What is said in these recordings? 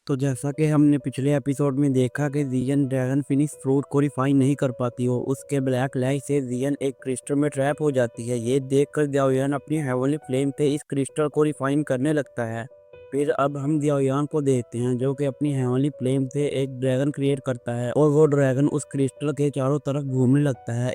तो जैसा कि हमने पिछले एपिसोड में देखा कि जियन ड्रैगन फिनिश फ्रूट को रिफाइन नहीं कर पाती हो, उसके ब्लैक लाइट से जियन एक क्रिस्टल में ट्रैप हो जाती है। ये देखकर दियाओयान अपनी हेवनली फ्लेम से इस क्रिस्टल को रिफाइन करने लगता है। फिर अब हम दियाओयान को देखते हैं जो कि अपनी हेवनली फ्लेम से एक ड्रैगन क्रिएट करता है और वो ड्रैगन उस क्रिस्टल के चारों तरफ घूमने लगता है।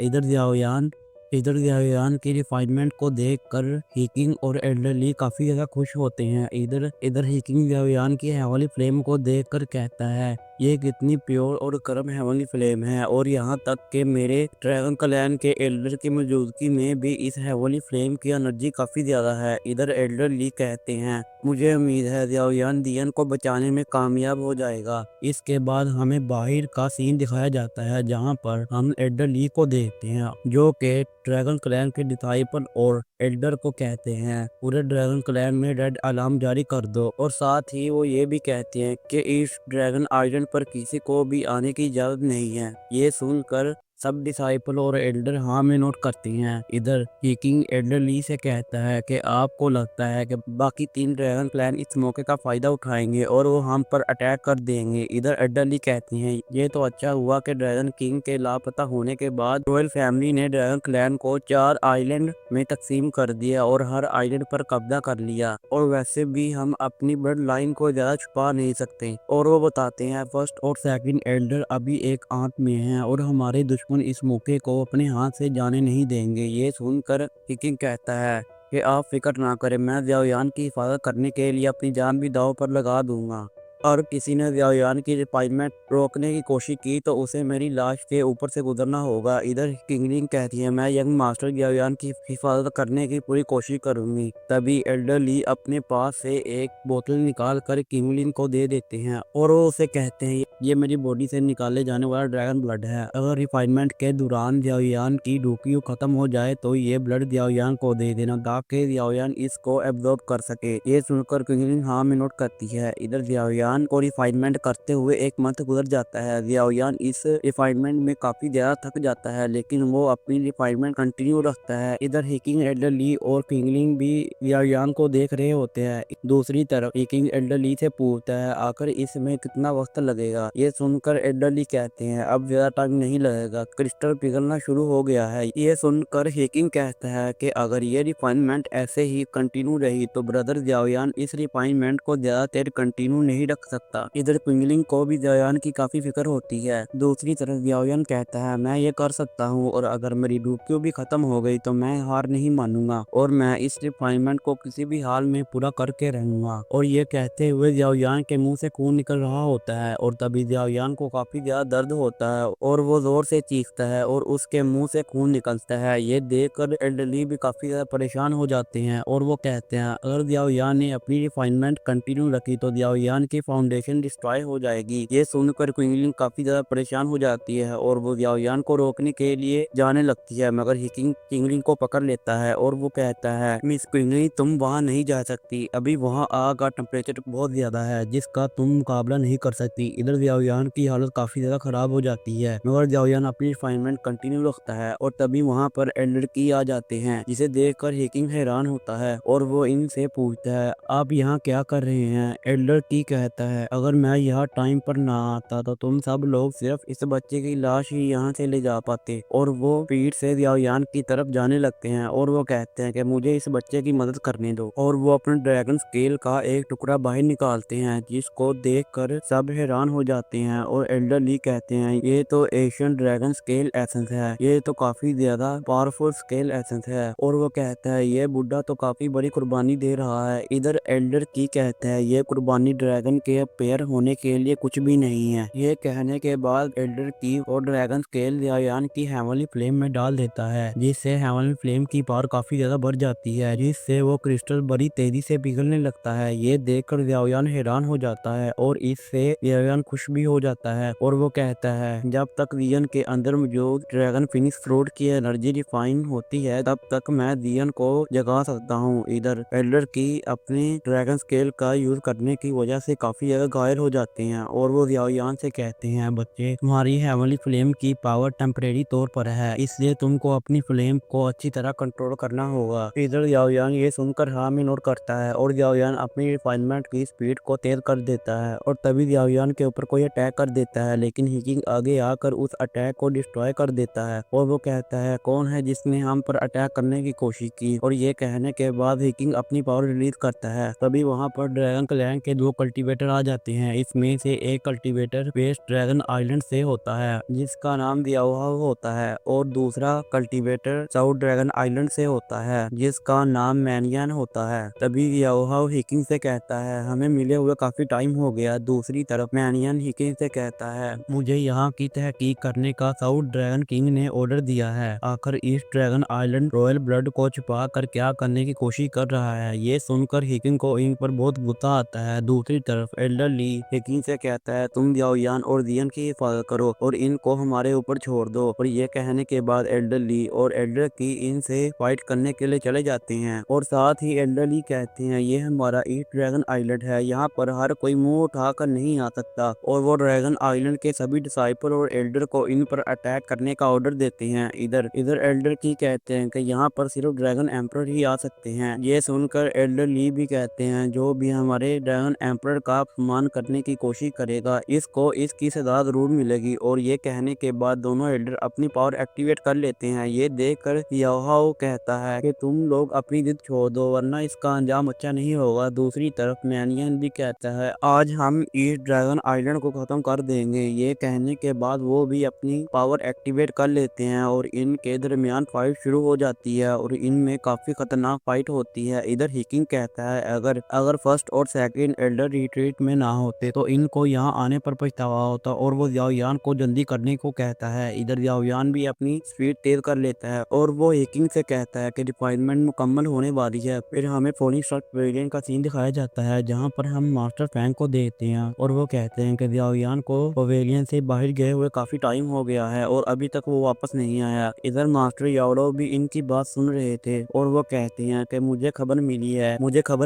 इधर की रिफाइनमेंट को देखकर हीकिंग और एल्डरली काफी ज्यादा खुश होते हैं। इधर इधर हीकिंग दियाओयान की हेवनली फ्लेम को देखकर कहता है, ये कितनी प्योर और गर्म हेवनली फ्लेम है, और यहाँ तक कि मेरे ड्रैगन क्लैन के एल्डर की मौजूदगी में भी इस हेवनली फ्लेम की एनर्जी काफी ज्यादा है। इधर एल्डर ली कहते हैं, मुझे उम्मीद है दियाओयान दियन को बचाने में कामयाब हो जाएगा। इसके बाद हमें बाहर का सीन दिखाया जाता है जहाँ पर हम एल्डर ली को देखते हैं जो कि ड्रैगन क्लैन के डिसाइपल और एल्डर को कहते हैं, पूरे ड्रैगन क्लैन में रेड अलार्म जारी कर दो। और साथ ही वो ये भी कहते हैं कि इस ड्रैगन आइलैंड पर किसी को भी आने की इजाजत नहीं है। ये सुनकर सब डिसाइपल और एल्डर हाँ में नोट करते हैं। इधर हीकिंग एल्डर ली से कहता है कि आपको लगता है कि बाकी 3 ड्रैगन क्लैन इस मौके का फायदा उठाएंगे और वो हम पर अटैक कर देंगे। इधर एल्डर ली कहती हैं, ये तो अच्छा हुआ कि ड्रैगन किंग के लापता होने के बाद रॉयल फैमिली ने ड्रैगन क्लैन को 4 आइलैंड में तकसीम कर दिया और हर आइलैंड पर कब्जा कर लिया, और वैसे भी हम अपनी ब्लड लाइन को ज्यादा छुपा नहीं सकते। और वो बताते हैं, फर्स्ट और सेकंड एल्डर अभी एक आंत में हैं और हमारे दुश्मन इस मौके को अपने हाथ से जाने नहीं देंगे। ये सुनकर हिकिंग कहता है कि आप फिक्र ना करें, मैं दियाओयान की हिफाजत करने के लिए अपनी जान भी दांव पर लगा दूंगा। और किसी ने दियाओयान की रिफाइनमेंट रोकने की कोशिश की तो उसे मेरी लाश के ऊपर से गुजरना होगा। इधर किंगलिंग कहती है, मैं यंग मास्टर दियाओयान की हिफाजत करने की पूरी कोशिश करूंगी। तभी एल्डर ली अपने पास से एक बोतल निकाल कर किंगलिंग को दे देते हैं और वो उसे कहते हैं, ये मेरी बॉडी से निकाले जाने वाला ड्रैगन ब्लड है। अगर रिफाइनमेंट के दौरान दियाओयान की डुकियो खत्म हो जाए तो ये ब्लड दियाओयान को दे देना ताकि दियाओयान इसको एब्जॉर्ब कर सके। ये सुनकर किंगलिंग हाँ में नोट करती है। इधर दियाओयान को रिफाइनमेंट करते हुए एक मंथ गुजर जाता है। दियाओयान इस रिफाइनमेंट में काफी ज्यादा थक जाता है लेकिन वो अपनी रिफाइनमेंट कंटिन्यू रखता है। इधर हिकिंग एल्डर ली और किंगलिंग भी दियाओयान को देख रहे होते हैं। दूसरी तरफ हिकिंग एल्डर ली से पूछता है, आखिर इसमें कितना वक्त लगेगा। ये सुनकर एल्डर ली कहते हैं, अब ज्यादा टाइम नहीं लगेगा, क्रिस्टल पिघलना शुरू हो गया है। ये सुनकर हिकिंग कहता है कि अगर ये रिफाइनमेंट ऐसे ही कंटिन्यू रही तो ब्रदर दियाओयान इस रिफाइनमेंट को ज्यादा देर कंटिन्यू नहीं रख सकता। इधर पिंगलिंग को भी दियाओयान की काफी फिक्र होती है। दूसरी तरफ दियाओयान कहता है, मैं ये कर सकता हूँ और अगर मेरी डुकियो भी खत्म हो गई तो मैं हार नहीं मानूंगा और मैं इस रिफाइनमेंट को किसी भी हाल में पूरा करके रहूंगा। और ये कहते हुए दियाओयान के मुंह से खून निकल रहा होता है और तभी दियाओयान को काफी ज्यादा दर्द होता है और वो जोर से चीखता है और उसके मुंह से खून निकलता है। ये देखकर एल्डरली भी काफी ज्यादा परेशान हो जाते हैं और वो कहते हैं, अगर दियाओयान ने अपनी रिफाइनमेंट कंटिन्यू रखी तो दियाओयान की फाउंडेशन डिस्ट्रॉय हो जाएगी। ये सुनकर क्विंगलिन काफी ज्यादा परेशान हो जाती है और वो दियाओयान को रोकने के लिए जाने लगती है, मगर हिकिंग क्विंगलिन को पकड़ लेता है और वो कहता है, मिस क्विंगलिन तुम वहाँ नहीं जा सकती, अभी वहाँ आग का टेम्परेचर बहुत ज्यादा है जिसका तुम मुकाबला नहीं कर सकती। इधर दियाओयान की हालत काफी ज्यादा खराब हो जाती है मगर दियाओयान अपनी रिफाइनमेंट कंटिन्यू रखता है और तभी वहाँ पर एल्डर की आ जाते हैं, जिसे देखकर हिकिंग हैरान होता है और वो इनसे पूछता है, आप यहाँ क्या कर रहे हैं। एल्डर की कहता है, अगर मैं यहाँ टाइम पर ना आता तो तुम सब लोग सिर्फ इस बच्चे की लाश ही यहाँ से ले जा पाते। और वो पीठ से दियाओयान की तरफ जाने लगते हैं और वो कहते हैं कि मुझे इस बच्चे की मदद करने दो, और वो अपने ड्रैगन स्केल का एक टुकड़ा बाहर निकालते हैं जिसको देखकर सब हैरान हो जाते हैं। और एल्डर ली कहते हैं, ये तो एशियन ड्रैगन स्केल एसेंस है, ये तो काफी ज्यादा पावरफुल स्केल एसेंस है। और वो कहता है, ये बुढ़ा तो काफी बड़ी कुर्बानी दे रहा है। इधर एल्डर की कहता है, ये कुर्बानी ड्रैगन के पेयर होने के लिए कुछ भी नहीं है। ये कहने के बाद एल्डर की और ड्रैगन स्केल दियाओयान की हेवनली फ्लेम में डाल देता है जिससे हेवनली फ्लेम की पावर काफी ज्यादा बढ़ जाती है, जिससे वो क्रिस्टल बड़ी तेजी से पिघलने लगता है। ये देखकर दियाओयान हैरान हो जाता है और इससे दियाओयान खुश भी हो जाता है और वो कहता है, जब तक दियन के अंदर मौजूद ड्रैगन फिनिश फ्रूट की एनर्जी रिफाइन होती है तब तक मैं दियन को जगा सकता हूँ। इधर एल्डर की अपने ड्रैगन स्केल का यूज करने की वजह से काफी काफी ज्यादा घायल हो जाते हैं और वो याओयान से कहते हैं, बच्चे तुम्हारी हेवनली फ्लेम की पावर टेम्परेरी तौर पर है, इसलिए तुमको अपनी फ्लेम को अच्छी तरह कंट्रोल करना होगा। इधर याओयान ये सुनकर हाँ में नोट करता है और याओयान अपनी रिफाइनमेंट की स्पीड को तेज कर देता है और तभी याओयान के ऊपर कोई अटैक कर देता है, लेकिन हीकिंग आगे आकर उस अटैक को डिस्ट्रॉय कर देता है और वो कहता है, कौन है जिसने हम पर अटैक करने की कोशिश की। और ये कहने के बाद हीकिंग अपनी पावर रिलीज करता है। तभी वहाँ पर ड्रैगन क्लैन के 2 कल्टीवेटर आ जाते हैं। इसमें से एक कल्टीवेटर वेस्ट ड्रैगन आइलैंड से होता है जिसका नाम दियाओहाउ होता है और दूसरा कल्टीवेटर साउथ ड्रैगन आइलैंड से होता है जिसका नाम मैनियन होता है। तभी दियाओहाउ हीकिंग से कहता है, हमें मिले हुए काफी टाइम हो गया। दूसरी तरफ मैनियन हीकिंग से कहता है, मुझे यहाँ की तहकीक करने का साउथ ड्रैगन किंग ने ऑर्डर दिया है। आखिर east dragon island royal blood को छुपा कर क्या करने की कोशिश कर रहा है। ये सुनकर हीकिंग को इन पर बहुत गुस्सा आता है। दूसरी तरफ एल्डर ली हीकिंग से कहता है, तुम याओयान और दियन की हिफाजत करो और इनको हमारे ऊपर छोड़ दो। और ये कहने के बाद एल्डर ली और एल्डर की इनसे फाइट करने के लिए चले जाते हैं और साथ ही एल्डर ली कहते हैं, ये हमारा ईस्ट ड्रैगन आइलैंड है, यहाँ पर हर कोई मुंह उठाकर नहीं आ सकता। और वो ड्रैगन आइलैंड के सभी डिसाइपल और एल्डर को इन पर अटैक करने का ऑर्डर देते हैं। इधर एल्डर की कहते हैं कि यहाँ पर सिर्फ ड्रैगन एम्परर ही आ सकते हैं। ये सुनकर एल्डर ली भी कहते हैं, जो भी हमारे ड्रैगन एम्परर का अपमान करने की कोशिश करेगा इसको इसकी सजा जरूर मिलेगी। और ये कहने के बाद दोनों एल्डर अपनी पावर एक्टिवेट कर लेते हैं। ये देखकर याओहाउ कहता है कि तुम लोग अपनी जिद छोड़ दो वरना इसका अंजाम अच्छा नहीं होगा। दूसरी तरफ मैनियन भी कहता है, आज हम ईस्ट ड्रैगन आइलैंड को खत्म कर देंगे। ये कहने के बाद वो भी अपनी पावर एक्टिवेट कर लेते हैं और इनके दरमियान फाइट शुरू हो जाती है और इनमें काफी खतरनाक फाइट होती है। इधर हीकिंग कहता है, अगर फर्स्ट और सेकंड एल्डर रिट्रीट में ना होते तो इनको यहाँ आने पर पछतावा होता। और वो याओयान को जल्दी करने को कहता है। इधर याओयान भी अपनी स्पीड तेज कर लेता है और वो हीकिंग से कहता है कि रिफाइनमेंट मुकम्मल होने वाली है। फिर हमें फोनिक स्टार पवेलियन का सीन दिखाया जाता है जहाँ पर हम मास्टर फैंग को देखते हैं और वो कहते हैं कि याओयान को पवेलियन से बाहर गए हुए काफी टाइम हो गया है और अभी तक वो वापस नहीं आया। इधर मास्टर याओलो भी इनकी बात सुन रहे थे और वो कहते हैं कि मुझे खबर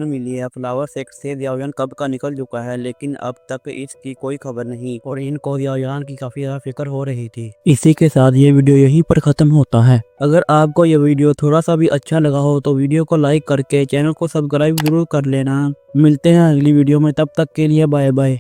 मिली है फ्लावर सेक्ट से याओयान कब का निकल चुका है, लेकिन अब तक इसकी कोई खबर नहीं और इनको याओयान की काफी ज्यादा फिक्र हो रही थी। इसी के साथ ये वीडियो यहीं पर खत्म होता है। अगर आपको ये वीडियो थोड़ा सा भी अच्छा लगा हो तो वीडियो को लाइक करके चैनल को सब्सक्राइब जरूर कर लेना। मिलते हैं अगली वीडियो में, तब तक के लिए बाय बाय।